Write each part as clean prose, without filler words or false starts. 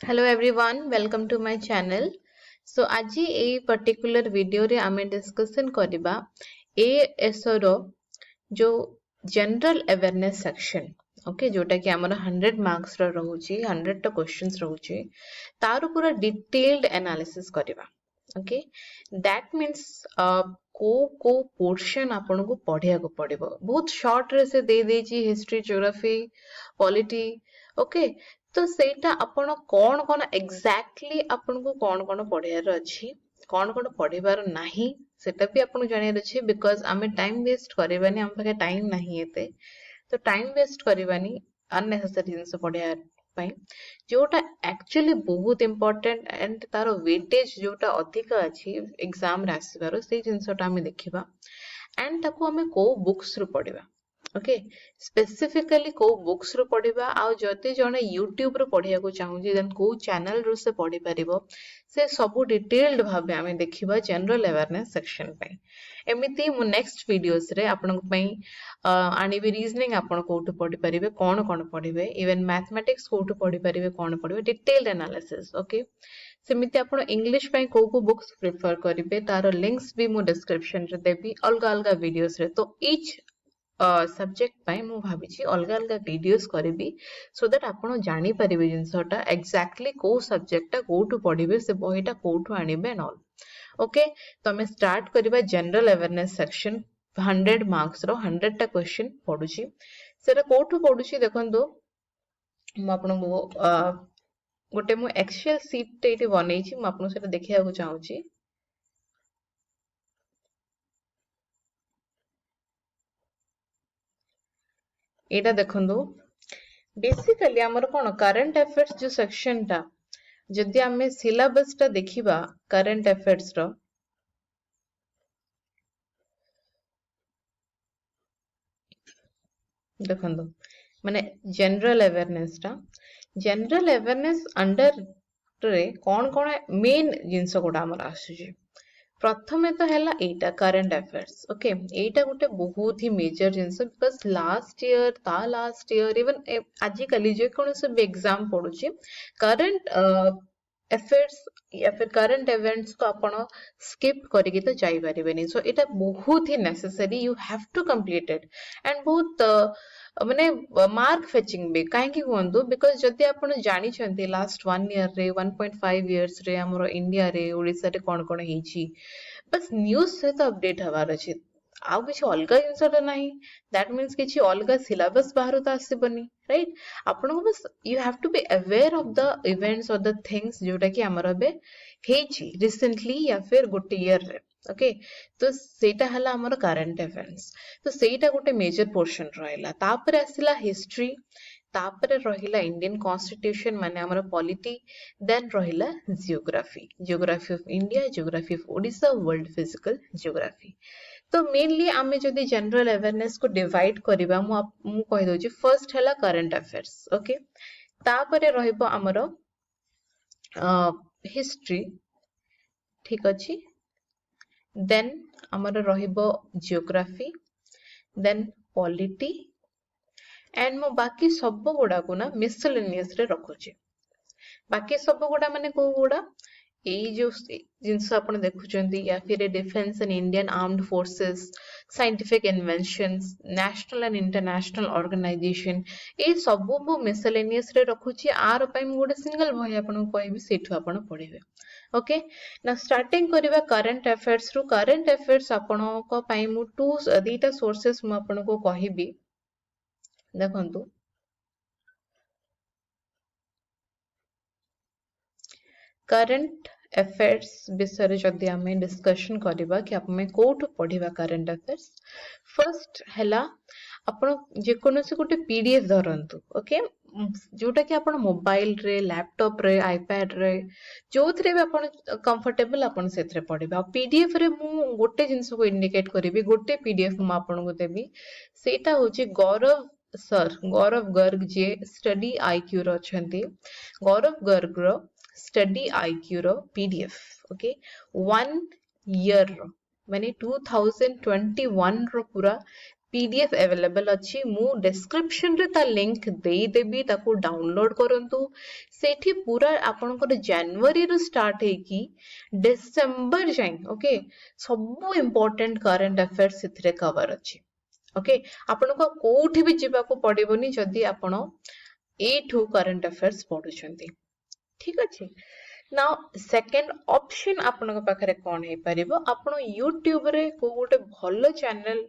Hello everyone, welcome to my channel. So aji ei particular video re ame discussion kariba ASO ro जो general awareness section okay जोटा कि हमर 100 marks रो रहउची 100 टा questions रहउची तार पूरा detailed analysis करबा okay that means को portion आपन को पढिया को पड़िबो बहुत शॉर्ट रे से दे देची हिस्ट्री ज्योग्राफी पॉलिटी ओके तो सेटा आपण कोन एग्जैक्टली आपण को कोन पढियार अछि कोन पढिबार नाही सेटा भी आपन जानियार अछि बिकॉज आमे टाइम वेस्ट करबानी हम पाखे टाइम नाही एते तो टाइम वेस्ट करबानी अननेसेसरी जिंस पढिया पई जोटा एक्चुअली बहुत इंपोर्टेंट एंड तारो वेटेज जोटा अधिक अछि एग्जाम रे आसीबारो से जिंसटा आमे देखिबा एंड ताको आमे को बुक्स रु पढिबा ओके स्पेसिफिकली को बुक्स रु पढिबा आ जति जने यूट्यूब रु पढिया को चाहू देन को चैनल रु से पढि परिबो से सब डिटेल्ड भाबे आमे देखिबा जनरल अवेयरनेस सेक्शन पे एमिति मु नेक्स्ट वीडियोस रे आपन पई आनिबी रीजनिंग आपन कोठु पढि परिबे कोन पढिबे इवन मैथमेटिक्स कोठु पढि परिबे कोन पढिबे डिटेल्ड एनालिसिस ओके सेमिति आपन इंग्लिश पे को बुक्स प्रेफर करिवे तारो लिंक्स भी मु डिस्क्रिप्शन रे देबी अलगा अलगा वीडियोस रे तो ईच सब्जेक्ट पाई मु भाबिची अलगा अलगा वीडियोस करिबी सो दैट आपण जानि परिबे जिंसटा एग्जैक्टली को सब्जेक्टटा कोठु पढिबे से बहिटा कोठु आनिबे न ऑल ओके तो हमें स्टार्ट करिबा जनरल अवेयरनेस सेक्शन 100 मार्क्स रो 100 टा क्वेश्चन पढुची सेटा कोठु पढुची देखंदो मु आपण को गोटे मु एक्सेल शीट एटी बनेइची मु आपण सेटा देखिया को चाहूची एटा देखंदो बेसिकली हमर कोन करंट अफेयर्स जो सेक्शन टा जदि हमें सिलेबस टा देखिबा करंट अफेयर्स रो देखंदो माने जनरल अवेयरनेस अंडर रे कोन मेन जिंस कोडा हमर आसुजी प्रथमे तो हैला एटा करंट अफेयर्स ओके एटा गोटे बहुत ही मेजर जिंस बिकॉज लास्ट ईयर इवन आजिकली जे कोन सब एग्जाम पडुची करंट अफेयर्स या फिर करंट इवेंट्स को आपण स्किप करिके तो जाई परिबेनी सो एटा बहुत ही necessary you have to complete it and बहुत माने मार्क फेचिंग भी काहे कि हुंदु बिकॉज जदि आपण जानि छंती लास्ट 1 ईयर रे 1.5 इयर्स रे हमरो इंडिया रे ओडिसा रे कोन हेची बस न्यूज से तो अपडेट हवार अछि आउ किछि अलगा जिंसटा नाही दैट मींस किछि अलगा सिलेबस बाहर तो आसीबनी राइट आपण को बस you have to be aware of the events और द थिंग्स जोटा कि हमर बे हेची रिसेंटली या फिर गोटे ईयर रे ओके तो सेटा हला हमर करंट इवेंट्स तो सेटा गोटे मेजर पोर्शन रहला तापर आसिला हिस्ट्री तापर रहिला इंडियन कॉन्स्टिट्यूशन माने हमर पॉलिटी देन रहिला geography of India geography of Odisha world physical geography तो मेनली आमे जदि जनरल अवेयरनेस को डिवाइड करिबा मु कहि दोची फर्स्ट हला करंट अफेयर्स ओके तापरे रहिबो हमर हिस्ट्री ठीक अछि देन हमर रहिबो जियोग्राफी देन पॉलिटी एंड मो बाकी सब गुडा को ना मिसलेनियस रे रखुची बाकी सब गुडा माने को गुडा एई जो जिंस आपण देखुचंती या फिर defence and Indian armed forces scientific inventions national and international organisation ए सब मो मिसलेनियस रे रखुची आर पई मु गोटे सिंगल बही आपण को कहबी सेठु आपण पढिबे ओके ना स्टार्टिंग करिबा करंट अफेयर्स रु करंट अफेयर्स आपण को पई मु दीटा सोर्सेस मु आपण को कहबी देखंतु करंट अफेयर्स विषय जदि आमे डिस्कशन करिबा कि आमे कोठु पढिबा करंट अफेयर्स फर्स्ट हला आपण जे कोनोसे गोटे पीडीएफ धरंतु ओके जोटा कि आपण मोबाइल रे लैपटॉप रे आईपैड रे जोथरे भी आपण कंफर्टेबल आपण सेथरे पढिबा पीडीएफ रे मु गोटे जिंस को इंडिकेट करिबी गोटे पीडीएफ मु आपण को देबी सेटा होची गौरव गर्ग जे स्टडी आईक्यू रो छंती गौरव गर्ग रो स्टडी आईक्यू रो पीडीएफ ओके 1 ईयर रो माने 2021 रो पूरा पीडीएफ अवेलेबल अच्छी मु डिस्क्रिप्शन रे ता लिंक देई देबी ताको डाउनलोड करंतु सेठी पूरा आपनकर जनवरी रो स्टार्ट है कि डिसेंबर जाए ओके सब इंपोर्टेंट करंट अफेयर्स सिथरे कवर अच्छी ओके आपनको कोठी भी जिबा को पड़िबोनी जदी आपण एठू करंट अफेयर्स पढुछंती ठीक अछि नाउ सेकंड ऑप्शन आपन पाखरे कोन हे परिबो आपण YouTube रे को गोटे भलो चैनल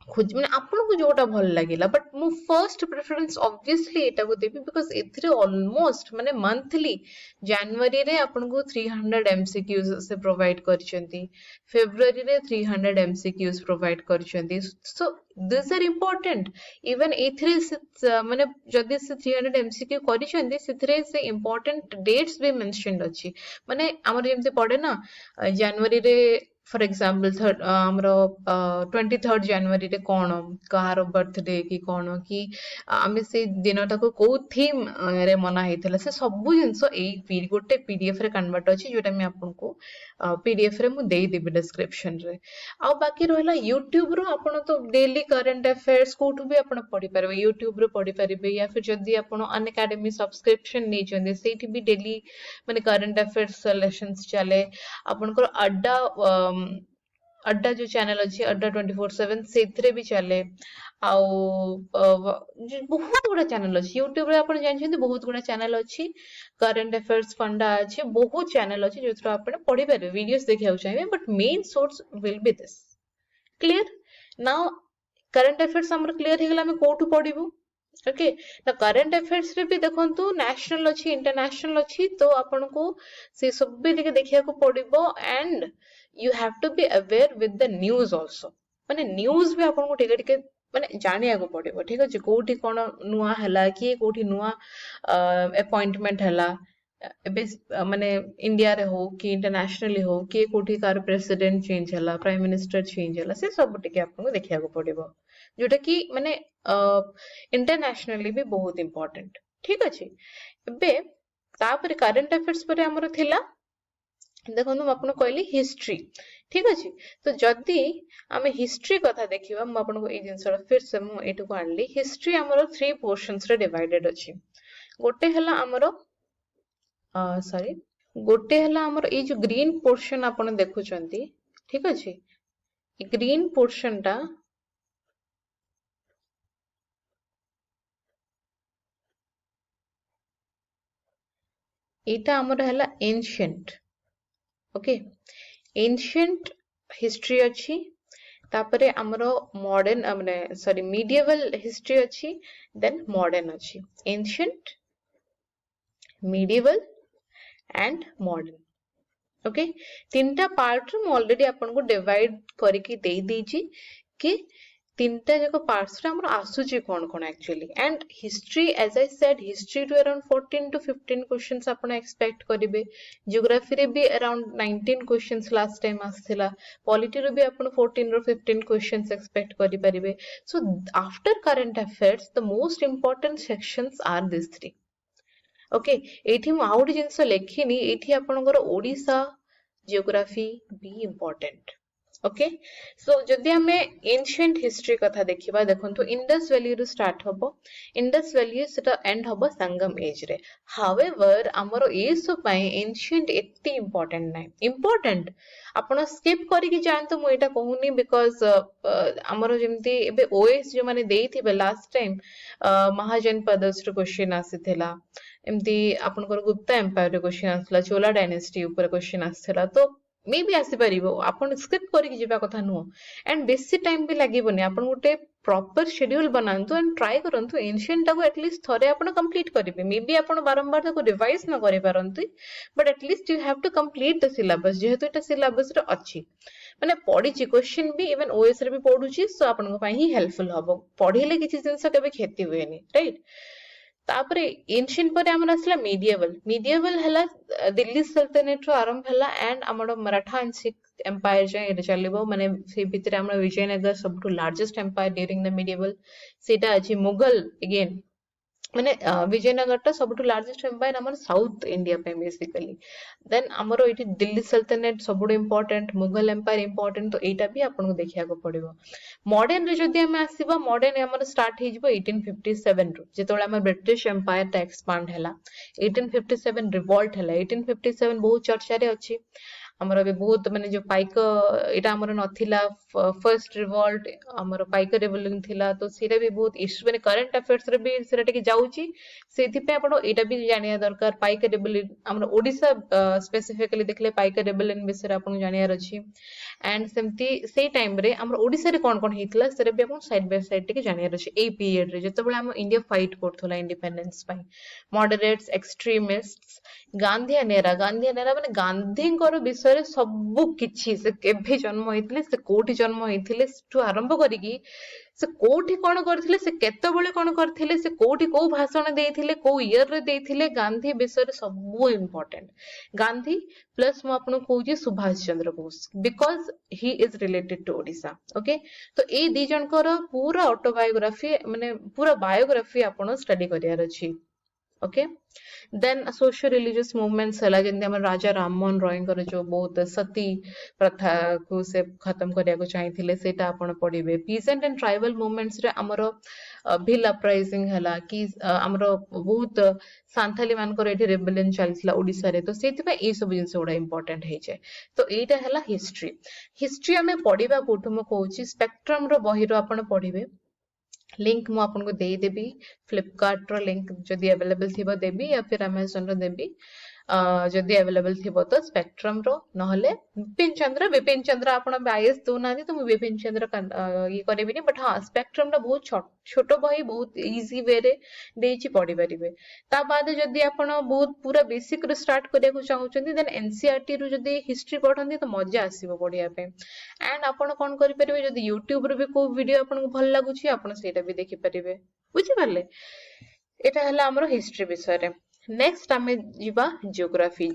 खोज मैंने आपन को जोटा भल लगिला बट मु फर्स्ट प्रेफरेंस ऑब्वियसली एटा को देबी बिकॉज़ एथरे ऑलमोस्ट माने मंथली जनवरी रे आपन को 300 एमसीक्यूज से प्रोवाइड करचंती फेब्रुअरी रे 300 एमसीक्यूज प्रोवाइड करचंती so this are important even एथरे माने जदी से 300 एमसीक्यू करचंती सेथरे से इंपोर्टेंट डेट्स भी मेंशनड अछि माने हमर जेमते पड़े ना जनवरी रे फॉर एग्जांपल हमरो 23rd जनवरी रे कोन कहार बर्थडे की कोन कि आमे से दिनटा को को थीम रे मना हेतला से सब जिंस एई गोटे पीडीएफ रे कन्वर्ट अछि जोटा मैं आपन को पीडीएफ रे मु देई देबे डिस्क्रिप्शन रे आ बाकी रहला YouTube रो आपन तो डेली करंट अफेयर्स कोठु भी आपन पढी परबे YouTube रे पढी परबे या फिर जदी आपन अन एकेडमी सब्सक्रिप्शन नै जंदे सेठी भी डेली माने करंट अफेयर्स सॉल्यूशंस चले आपन को अड्डा जो चैनल अच्छी अड्डा 24/7 से भी चले आउ बहुत गुड़ा चैनल अच्छी यूट्यूब रे आपण जानछन बहुत गुड़ा चैनल अच्छी करंट अफेयर्स फंडा अच्छी बहुत चैनल अच्छी जो आपण पढ़ी पारे वीडियोस देखिया चाहिए but main source will be this clear now current affairs हमर क्लियर हेगला हम कोठु पढिबु ओके ना करंट अफेयर्स रे भी देखंतु नेशनल अच्छी इंटरनेशनल अच्छी तो आपण को से सब भी देखिया को पड़िबो and you have to be aware with the news also माने न्यूज भी आपन को टिके टिके माने जानिया को पड़िबो ठीक अछि कोठी कोन नुआ हला कि कोठी नुआ अपॉइंटमेंट हला एबे माने इंडिया रे हो कि इंटरनेशनली हो कि कोठी कार प्रेसिडेंट चेंज हला प्राइम मिनिस्टर चेंज हला से सब टिके आपन को देखिया को पड़िबो जोटा कि माने इंटरनेशनली भी बहुत इंपोर्टेंट ठीक अछि एबे तापर करंट अफेयर्स पर हमर थिला देखो हम आपन कहली हिस्ट्री ठीक अछि तो जदी आमे हिस्ट्री कथा देखिबा हम आपन को ए जिंसरा फिर से हम एटु को आनली हिस्ट्री हमरो 3 पोर्शंस रे डिवाइडेड अछि गोटे हला हमरो सॉरी गोटे हला हमरो ए जो ग्रीन पोर्शन आपन देखुचंती ठीक अछि ए ग्रीन पोर्शन टा एटा हमरो हला एंशिएंट ओके एंशिएंट हिस्ट्री अच्छी तापरे हमरो मॉडर्न माने सॉरी मीडिएवल हिस्ट्री अच्छी देन मॉडर्न अच्छी ancient medieval and modern okay तीनटा पार्ट रे ऑलरेडी आपन को डिवाइड करके दे दीजी कि तीनटा जको पार्ट्स रे हमर आसुची कोन कोन actually and history as I said history to around 14 to 15 questions आपण एक्सपेक्ट करिवे ज्योग्राफी रे भी अराउंड 19 क्वेश्चंस लास्ट टाइम आस्थिला पॉलिटी रे भी आपण 14 रो 15 क्वेश्चंस एक्सपेक्ट करि परिबे so after current affairs the most important sections are this three okay एठी मु आउट जिंस लेखिनी एठी आपनकर ओडिसा ज्योग्राफी भी इंपोर्टेंट ओके सो जदि हमें एंशिएंट हिस्ट्री कथा देखिबा देखंतु इंडस वैली रु स्टार्ट होबो इंडस वैली सेटा एंड होबो संगम एज रे हाउएवर हमरो ए सो पई एंशिएंट एत्ती इंपोर्टेंट नै इंपोर्टेंट आपण स्किप करि कि जानतो मु एटा कहूनी बिकॉज़ हमरो जेमती एबे ओएस जो माने देइथिबे लास्ट टाइम महाजनपदस रो क्वेश्चन आसीथिला एमती आपनकर गुप्ता एम्पायर रो क्वेश्चन आसला चोला डायनेस्टी ऊपर क्वेश्चन आसथिला तो मे बी आसी परिबो आपण स्किप करिक जिबा कथा नो एंड बेसी टाइम भी लागिबोनी आपण गोटे प्रॉपर शेड्यूल बनांतु एंड ट्राई करंतु एंशिएंट टाको एटलीस्ट थरे आपण कंप्लीट करिवे मे बी आपण बारंबार ताको रिवाइज न करि पारंतु but at least you have to complete the syllabus जेहेतु एटा सिलेबस रे अछि माने पढिची क्वेश्चन भी इवन ओएस रे भी पढुची सो आपण को पई ही हेल्पफुल हबो पढिले किछि जिंस केबे खेती होएनी राइट तापरे एंशिएंट पर हमर असला मीडिएवल हला दिल्ली सल्तनत रो आरंभ हला एंड हमर मराठा आंशिक एम्पायर जे एटा चलिबो माने से भितरे हमर विजयनगर सबटु largest empire during the medieval सेटा अछि मुगल अगेन माने विजयनगर सबुठु लार्जेस्ट एम्पायर आमर साउथ इंडिया पे बेसिकली देन आमर ये दिल्ली सल्तनत सबुठु इंपोर्टेंट मुगल एम्पायर इंपोर्टेंट तो एटा भी आपन को देखिया को पड़िबो मॉडर्न रे जदि हम आसीबा मॉडर्न आमर स्टार्ट हे जिवो 1857 रु जेतोळे आमर ब्रिटिश एम्पायर ता एक्सपांड हैला 1857 रिवोल्ट हैला 1857 बहुत चर्चा रे अछि आमर भी बहुत माने जो पाइक एटा आमर नथिला फर्स्ट रिवोल्ट आमर पाइक रेवोल्यूशन थिला तो सेटा भी बहुत इश्यू माने करंट अफेयर्स रे भी सेटा टिके जाउची सेथि पे आपण एटा भी जानिया दरकार पाइक रेवोल्यूशन आमर ओडिसा स्पेसिफिकली देखले पाइक रेवोल्यूशन विषय आपण जानियार अछि एंड सेमती से टाइम रे आमर ओडिसा रे कोन हेतिला सेरे भी आपण साइड बाय साइड टिके जानियार अछि ए पीरियड रे जतबेले हम इंडिया फाइट करथला इंडिपेंडेंस पई मॉडरेट्स एक्सट्रीमिस्ट्स गांधी नेरा माने गांधी विषय रे सबु किछि से केभे जन्म होइथिले से कोठी जन्म होइथिले ठु आरंभ करिकी से कोठी कोन करथिले से केतेबेले कोन करथिले से कोठी को भाषण देइथिले को ईयर रे देइथिले गांधी विषय रे सबु इंपोर्टेंट गांधी प्लस मु आपन कहूची Subhash Chandra Bose because he is related to Odisha okay तो ए दी जनकर पूरा ऑटोबायोग्राफी माने पूरा बायोग्राफी आपन स्टडी करियार अछि okay then socio religious movements हला जेंति हमर राजा राममोहन रॉय जो बहुत सती प्रथा को से खत्म करिया को चाहिथिले सेटा आपण पढिबे पीसेंट एंड ट्राइबल मूवमेंट्स रे हमर भिल अपराइजिंग हला कि हमर बहुत सांथाली मानकर एठी रेबेलियन चलथिला ओडिसा रे तो सेति पे ए सब जिंस ओडा इंपोर्टेंट हे छै तो एटा हला हिस्ट्री हमें पढिबा कोठु म कहूची स्पेक्ट्रम रो बही रो आपण पढिबे लिंक मु आपन को दे देबी फ्लिपकार्ट रो लिंक जदि अवेलेबल थिबो देबी या फिर अमेज़न रो देबी जदि अवेलेबल थिबो तो स्पेक्ट्रम रो नहले विपिन चंद्र आपण बायस दो नानी तो मु विपिन चंद्र ये करबिनी बट हां स्पेक्ट्रम रो बहुत छोटो बही बहुत इजी वे रे देछि पढि परिबे ता बाद जदि आपण बहुत पूरा बेसिक रो स्टार्ट करिया को चाहउचंदी देन एनसीईआरटी रो जदि हिस्ट्री पढंदी तो मजा आसीबो पढिया पे एंड आपण कोन करि परिबे जदि यूट्यूब रो भी को वीडियो आपण को भल लागुची आपण सेटा भी देखि परिबे बुझि परले एटा हला हमरो हिस्ट्री विषय रे नेक्स्ट आमे जिबा जियोग्राफी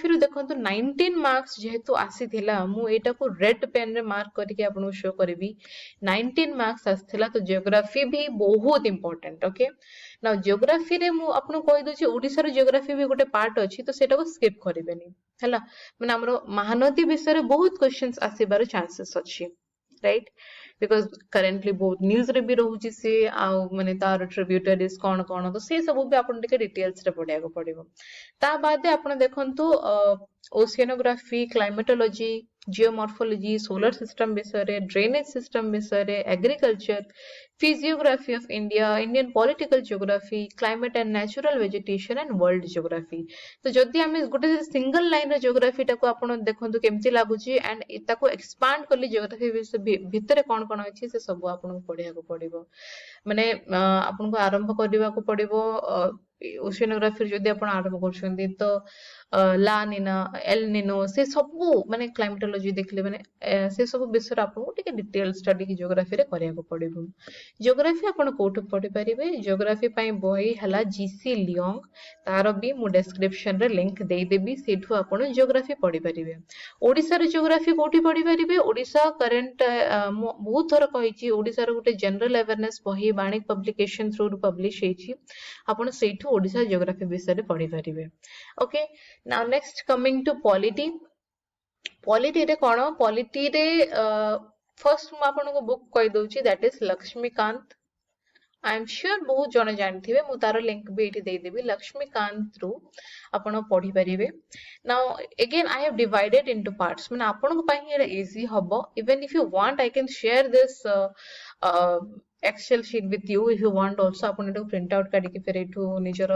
रो देखंतु 19 मार्क्स जेहेतु आसीथिला मु एटा को रेड पेन रे मार्क करके आपन शो करबी 19 मार्क्स आसीथिला तो जियोग्राफी भी बहुत इंपोर्टेंट ओके ना जियोग्राफी रे मु आपन कहि दोची ओडिसा रो जियोग्राफी भी गोटे पार्ट अछि तो सेटा को स्किप करिबेनी हला माने हमरो महानदी विषय रे बहुत क्वेश्चंस आसीबार चांसेस अछि राइट बिकॉज करेंटली बहुत न्यूज रे भी रहउची से आ माने तार ट्रिब्यूटरीज कोन कोन तो से सब भी आपन टिके डिटेल्स रे पढिया को पड़िबो ता बाद आपन देखंतु oceanography climatology geomorphology solar system विषय रे ड्रेनेज सिस्टम विषय रे agriculture physiography of India Indian political geography climate and natural vegetation and world geography तो जदि हम गोटे सिंगल लाइन रे जियोग्राफी टाको आपण देखंतु केमति लागुची एंड ताको एक्सपांड करली जियोग्राफी भितरे कोन कोन अछि से सब आपण पढिया को पड़िबो माने आपण को आरंभ करबा को पड़िबो ओशियनोग्राफी जदि आपण आरंभ करछन्ती तो ला निना एल निनो से सब माने क्लाइमेटोलॉजी देखले माने से सब विषय आपण टिके डिटेल स्टडी की जियोग्राफी रे करिया को पड़िबो जियोग्राफी आपण कोठ पढि परिबे जियोग्राफी पई बही हला जीसी लियोंग तार भी मु डिस्क्रिप्शन रे लिंक देई देबी सेठु आपण जियोग्राफी पढि परिबे ओडिसा रे जियोग्राफी कोठी पढि परिबे ओडिसा करंट बहुत थोर कहिची ओडिसा रे गोटे जनरल अवेयरनेस बही बाणिक पब्लिकेशन थ्रू पब्लिश हेची आपण सेठु ओडिसा जियोग्राफी विषय रे पढि परिबे okay now next coming to polity रे कोन पॉलिटी रे फर्स्ट मु आपन को बुक कहि दोची that is Laxmikanth I am sure बहुत जन जानथिबे मु तार लिंक भी एठी देई देबी लक्ष्मीकांत थ्रू आपण पढि परिबे now again I have divided into parts माने आपण को पई एटा इजी हबो even if you want I can share this Excel sheet with you if you want also आपण एटा प्रिंट आउट काडी के फेर एठू निजर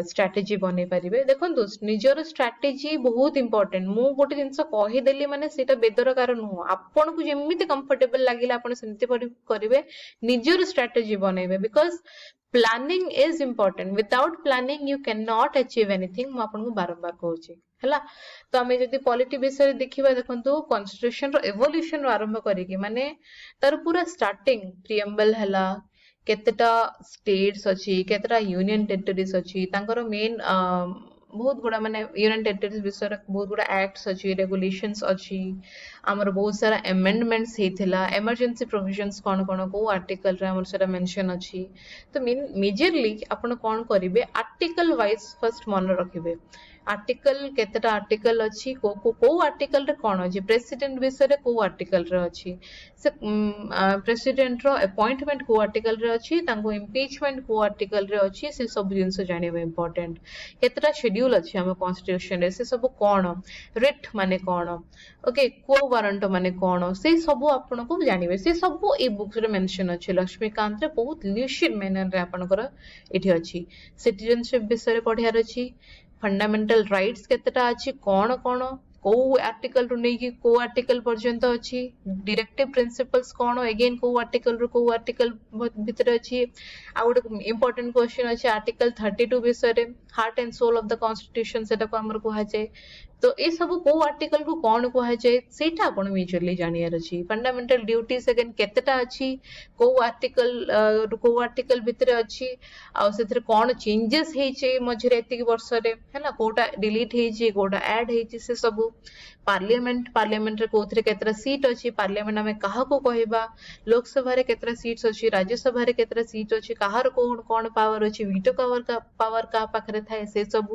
स्ट्रेटजी बने परिबे देखंतु निजर स्ट्रेटजी बहुत इंपोर्टेंट मु गोटे जिंस कहि देली माने सेटा बेदर कारण हो आपण को जेमिति कंफर्टेबल लागिला आपण सेमति करिवे निजर स्ट्रेटजी बनेबे because planning is important without planning you can not achieve anything मु आपण को बारंबार कहूची हला तो हमें जदि पॉलिटी विषय देखिबा देखंतु कॉन्स्टिट्यूशन रो एवोल्यूशन रो आरंभ करिके माने तार पूरा स्टार्टिंग प्रिएम्बल हला केतेटा स्टेट्स अछि केतेटा यूनियन टेरिटरीज अछि तांकर मेन बहुत गुड़ा माने यूनियन टेरिटरीज विषय बहुत गुड़ा एक्ट्स अच्छी रेगुलेशंस अच्छी आमर बहुत सारा अमेंडमेंट्स हेथिला इमरजेंसी प्रोविजंस कौन कौन को आर्टिकल रे हमर सेटा मेंशन अच्छी तो मेजरली आपण कौन करिवे आर्टिकल वाइज फर्स्ट मन रखिबे आर्टिकल केतेटा आर्टिकल अच्छी को आर्टिकल रे कौन अच्छी प्रेसिडेंट विषय रे को आर्टिकल रे अच्छी से प्रेसिडेंट रो अपॉइंटमेंट को आर्टिकल रे अच्छी तांको इम्पीचमेंट को आर्टिकल रे अच्छी से सब जिंस जानिबा इंपोर्टेंट केतेटा शेड्यूल अच्छी हम कॉन्स्टिट्यूशन रे से सब कौन रिट माने कौन ओके को वारंट माने कौन से सब आपन को जानिबे से सब ए बुक्स रे मेंशन अच्छी लक्ष्मीकांत रे बहुत ल्यूसिड मैनर रे आपनकर एठी अच्छी सिटीजनशिप विषय रे पढियार अच्छी फंडामेंटल राइट्स केतेटा अच्छी कौन कौन को आर्टिकल रु नहीं को आर्टिकल पर्यंत अच्छी डायरेक्टिव प्रिंसिपल्स कौन अगेन को आर्टिकल रु को आर्टिकल भीतर अच्छी आ गोटे इंपोर्टेंट क्वेश्चन अच्छी आर्टिकल 32 विषय रे heart and soul of the constitution सेटा को हमर कहा जाए तो ए सब को आर्टिकल को कौन कहा जाए सेटा आपण मेजरली जानियार अछि फंडामेंटल ड्यूटीज अगेन केतेटा अछि को आर्टिकल भीतर अछि आ सेथरे कौन चेंजेस हे छै मझरे एतिक वर्ष रे हैला कोटा डिलीट हे छै कोटा ऐड हे छै से सब पार्लियामेंट रे कोथरे केतरा सीट अछि पार्लियामेंट में काहा को कहबा लोकसभा रे केतरा सीट्स अछि राज्यसभा रे केतरा सीट अछि काहार कोन पावर अछि वीटो पावर का पाखरे थाए से सब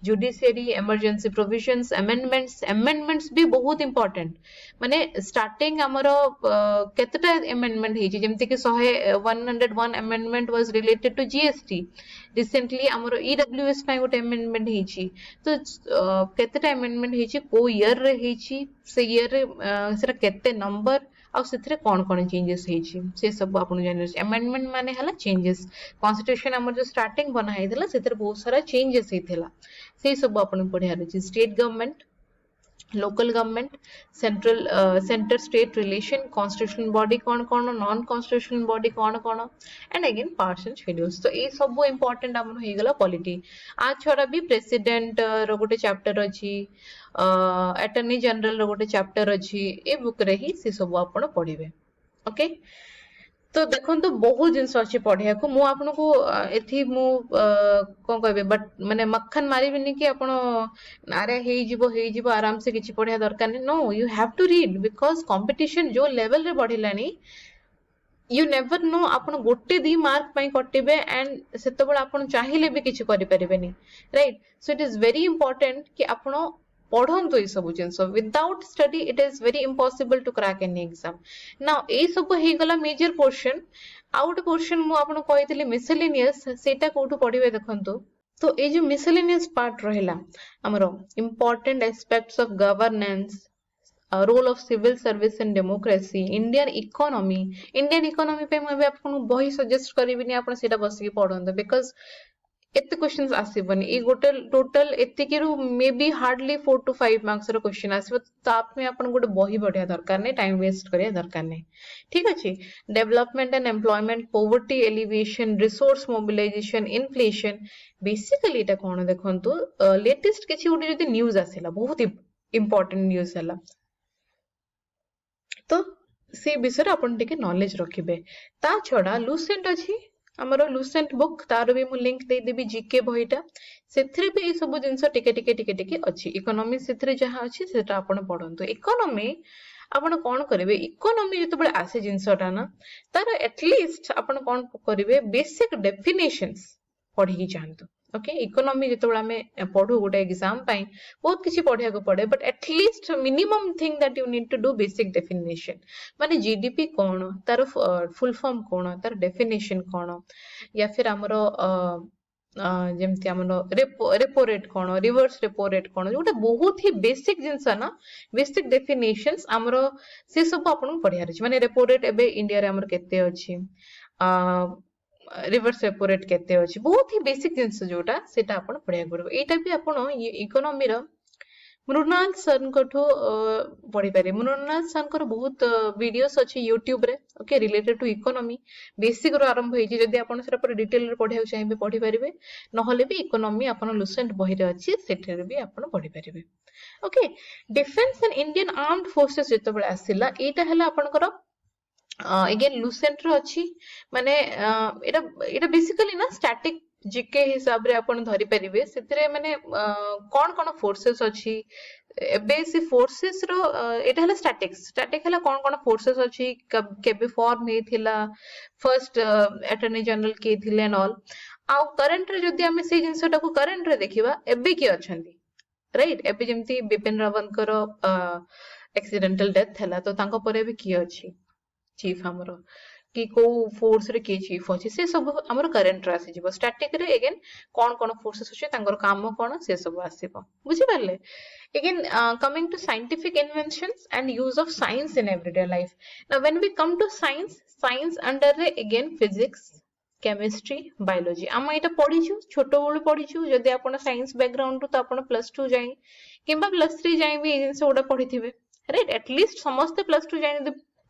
जुडिशियरी इमरजेंसी प्रोविजंस अमेंडमेंट्स भी बहुत इंपोर्टेंट माने स्टार्टिंग हमर केतटा अमेंडमेंट हे जेमति कि 101 amendment was related to GST recently हमर ईडब्ल्यूएस पय गोटे अमेंडमेंट हे छी तो केतटा अमेंडमेंट हे छी को ईयर रे हे छी से ईयर रे सेरा केते नंबर आ सेथरे कोन कोन चेंजेस हे छी से सब आपन जानि अमेंडमेंट माने हला चेंजेस कॉन्स्टिट्यूशन हमर जो स्टार्टिंग बना हेतला सेथरे बहुत सारा चेंजेस हेतला से सब आपन पढिया रहछि state government local government centre state relation constitutional body कौन कौन नॉन कॉन्स्टिट्यूशनल बॉडी कौन कौन and again parts and schedules तो ये सब इंपोर्टेंट हमन हो गला पॉलिटी आ छोड़ा भी प्रेसिडेंट रो गोटे चैप्टर अछि अटॉर्नी जनरल रो गोटे चैप्टर अछि ए बुक रे ही से सब आपण पढिबे ओके तो देखो तो बहुत जिनस अच्छी पढ़िया को मु आपन को एथि मु कोन कहबे बट माने मक्खन मारिबिनी कि आपण अरे हे जीवो आराम से किछि पढ़िया दरकार नहीं no you have to read because competition जो लेवल रे बढ़िलानी यू नेवर नो आपण गोटे दी मार्क पई कटिबे एंड सेतबेला आपण चाहिले भी किछि करि परिबेनी right so it is very important कि आपण पढ़ंतु ये सब जिनस without study it is very impossible to crack any exam now ए सब हे गला मेजर पोर्शन आउट पोर्शन मु आपन कहितली मिसलेनियस सेटा कोठु पढिबे देखंतु तो ए जो मिसलेनियस पार्ट रहला हमरो important aspects of governance role of civil service and democracy Indian economy पे मैं आपन बही सजेस्ट करबिनी आपन सेटा बसी पढंतु बिकॉज़ एते क्वेश्चंस आसीबनी ए गोटे टोटल एतिकी रु may be hardly 4 to 5 marks रो क्वेश्चन आसीबो तो आप में आपन गोटे बही बढ़िया दरकार नै टाइम वेस्ट करिया दरकार नै ठीक अछि development and employment poverty alleviation resource mobilisation inflation basically एटा कोन देखंतु लेटेस्ट किछि गोटे जदी न्यूज़ आसीला बहुत इंपोर्टेंट न्यूज़ हला तो से विषय अपन टिके नॉलेज रखिबे ता छडा लूसेंट अछि हमरो लूसेंट बुक तार भी मु लिंक दे देबी जीके बहिटा सेथरे भी ए सब जिंस टिके अछि इकोनॉमी सेथरे जहा अछि सेटा आपण पढंतु इकोनॉमी आपण कोन करिवे इकोनॉमी जते बळे आसे जिंसटा ना तार एटलीस्ट आपण कोन करिवे बेसिक डेफिनेशंस पढी की जानतु ओके इकोनॉमी जते बळे हमें पढू गोटे एग्जाम पई बहुत किछि पढिया को पड़े but at least minimum thing that you need to do basic definition माने जीडीपी कोन तार फुल फॉर्म कोन तार डेफिनेशन कोन या फिर हमरो जेमति हमरो रेपो रेट कोन रिवर्स रेपो रेट कोन जोटा बहुत ही बेसिक जिंस ना बेसिक डेफिनेशंस हमरो से सब आपन पढिया रछि माने रेपो रेट एबे इंडिया रे हमर केते अछि रिवर्स रेपो रेट केते अछि बहुत ही बेसिक जिंस जोटा सेटा आपण पढिया करबो एटा भी आपण इकोनॉमी रो मृणाल सर कठो पढ़ी पारे मृणाल सर को बहुत वीडियोस अछि यूट्यूब रे okay related to economy basic रो आरंभ होई जदी आपण सेरा पर डिटेल रे पढिया चाहिबे पढी परिबे नहले भी इकोनॉमी आपण लुसेंट बही रे अछि सेठरे भी आपण पढी परिबे okay defence and Indian armed forces जतो बळे आसिला एटा हला आपण को अगेन लुसेंट रो अछि माने एटा बेसिकली ना स्टैटिक जीके हिसाब रे आपण धरि परिबे सेतिरे माने कोन कोन फोर्सेस अछि एबे से फोर्सेस रो एटा हला स्टैटिक हला कोन फोर्सेस अछि केबे फॉर्म हेथिला फर्स्ट अटॉर्नी जनरल के थिले एंड ऑल आ करंट रे जदी हमें से जिंसटा को करंट रे देखिबा एबे की अछंती राइट एबे जेमती बिपिन रावत कर एक्सीडेंटल डेथ हला तो तांको परे भी की अछि चीफ हमरो कि को फोर्स रे के चीफ अछि से सब हमर करंट रे आसी जिवो स्टैटिक रे अगेन कोन फोर्सेस अछि तांकर काम कोन से सब आसीबो बुझि पाले again coming to scientific inventions and use of science in everyday life. Now when we come to science under again physics chemistry biology आम एटा पढिछु छोटो बेलु पढिछु जदि आपण साइंस बैकग्राउंड तो आपण +2 जाई किंबा +3 जाई भी जिंस ओडा पढिथिबे राइट एटलीस्ट समस्त +2 जाई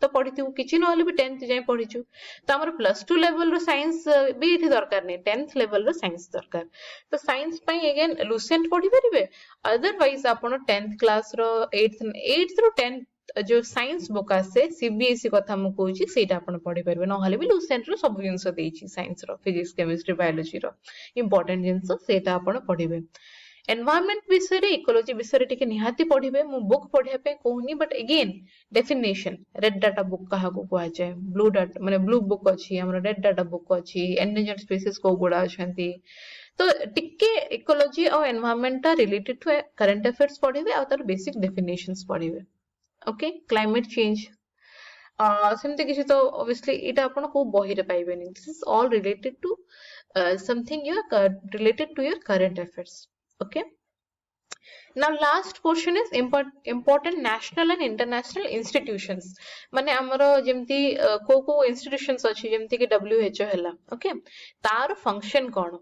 तो पढिथिबु किछि नहले भी 10th जाई पढिछु तो हमर +2 लेवल रो साइंस भी इथि दरकार नै 10th लेवल रो साइंस दरकार तो साइंस पई अगेन लुसेंट पढि परिबे अदरवाइज आपण 10th क्लास रो 8th रो 10th जो साइंस बुक आसे सीबीएसई कथा मु कहूची सेटा आपण पढि परिबे नहले भी लुसेंट रो सब जिंस देछि साइंस रो फिजिक्स केमिस्ट्री बायोलॉजी रो इंपोर्टेंट जिंस सेटा आपण पढिबे एनवायरनमेंट विषय रे इकोलॉजी विषय रे टिके निहाती पढिबे मु बुक पढिया पे कहूनी but again definition red data book कहा को कहै छै ब्लू डाटा माने ब्लू बुक अछि हमर रेड डाटा बुक अछि एंडेंजर्ड स्पीसीज को गुडा अछंती तो टिके इकोलॉजी और environment related to current affairs पढिबे और तार बेसिक डेफिनेशंस पढिबे ओके क्लाइमेट चेंज सेमते किछि तो ऑब्वियसली इटा आपण को बही रे पाइबे नि this is all related to something your related to your current affairs okay now last portion is important national and international institutions माने हमरो जेमती को institutions अछि जेमती कि WHO हला ओके तार फंक्शन कोन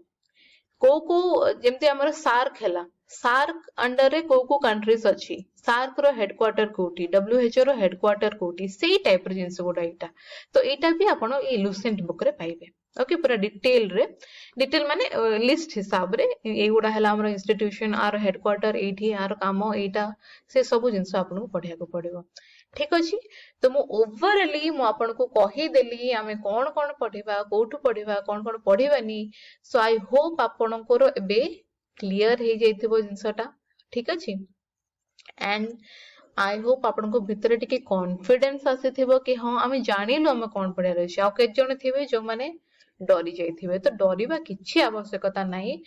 को जेमती हमरो सार्क हला सार्क अंडर रे को कंट्रीज अछि सार्क रो हेडक्वार्टर कोठी WHO रो हेडक्वार्टर कोठी सेही टाइप रो जिंस गोडा इटा तो एटा भी आपण ए लुसेंट बुक रे पाइबे ओके पूरा डिटेल माने लिस्ट हिसाब रे ए गुडा हला हमर इंस्टीट्यूशन आर हेडक्वार्टर एठी आर काम एटा से सब जिंस आपण को पढिया को पड़िबो ठीक अछि तो मु ओवरऑली मु आपण को कहि देली हमें कोन पढिबा कोठु पढिबा कोन पढिबानी सो आई होप आपण को एबे क्लियर हे जैथिबो जिंसटा ठीक अछि एंड आई होप आपण को भितरे टिके कॉन्फिडेंस आसीथिबो कि हां हमें जानिलु हम कोन पढिया रहछि आ के जण थिबे जो माने डरी जाइथिबे तो डरिबा किछि आवश्यकता नाही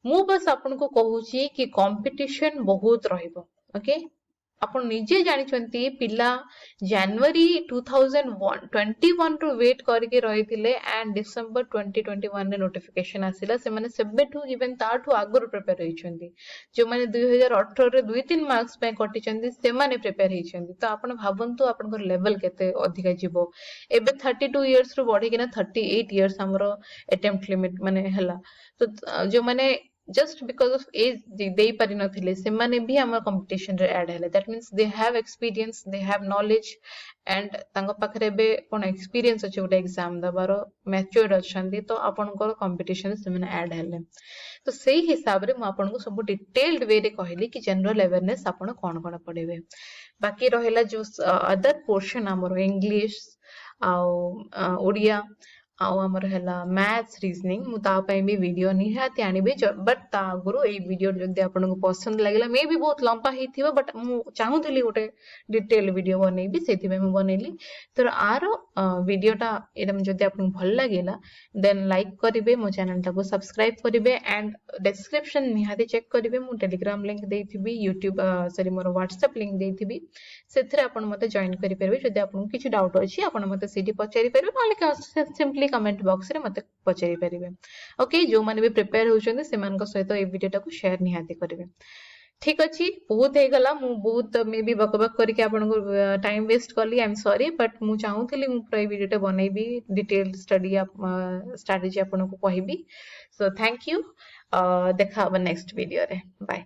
मु बस आपन को कहूची कि कंपटीशन बहुत रहिबो ओके आपण निजे जानि छंती पिला जनवरी 2021 रो वेट करके रहिथिले एंड डिसेंबर 2021 रे नोटिफिकेशन आसिला से माने सेबेठू इवन ताठू आगुर प्रिपेयर होई छंती जो माने 2018 रे 2-3 मार्क्स पे कटि छंती से माने प्रिपेयर होई छंती तो आपण भाबंतु आपण को लेवल केते अधिका जिवो एबे 32 इयर्स रो बढ़ी किना 38 इयर्स हमरो अटेम्प्ट लिमिट माने हला तो जो माने just because of age they pari nathile semane bhi amar competition re add hele that means they have experience they have knowledge and tanga pakhre be kon experience ache ode exam dabaro matured achandi to apankor competition semane add hele तो से हिसाब रे मु आपन को सब detailed वे रे कहली कि जनरल अवेयरनेस आपन कोन कोन पढिबे बाकी रहेला जो अदर पोर्शन हमर इंग्लिश आ ओडिया आउ हमर हला मैथ्स रीजनिंग मु ता पई भी वीडियो निहाती आनिबे बट ता गुरु ए वीडियो जदी आपन को पसंद लागला मे भी बहुत लंबा हिथिबो बट मु चाहूतली गोटे डिटेल वीडियो बनेबी सेति में मु बनेली तो आरो वीडियोटा एदम जदी आपन भल लागिला देन लाइक करिवे मो चैनल टा को सब्सक्राइब करिवे एंड डिस्क्रिप्शन निहाती चेक करिवे मु टेलीग्राम लिंक देथिबी यूट्यूब सॉरी मोर व्हाट्सएप लिंक देथिबी सेथरे आपन मते जॉइन करि परबे जदी आपन किछि डाउट अछि आपन मते सीडी पचारि परबे माले सिंपली कमेंट बॉक्स रे मते पचारि परिबे ओके जो माने भी प्रिपेयर होउछन से मान को सहित ए वीडियो को शेयर निहाती करिवे ठीक अछि बहुत हे गला मु बहुत मे भी बकबक करके आपन को टाइम वेस्ट करली आई एम सॉरी बट मु चाहूतली मु प्रे वीडियो बनेबी डिटेल स्टडी स्ट्रेटजी आपन को कहबी सो थैंक यू देखा नेक्स्ट वीडियो रे बाय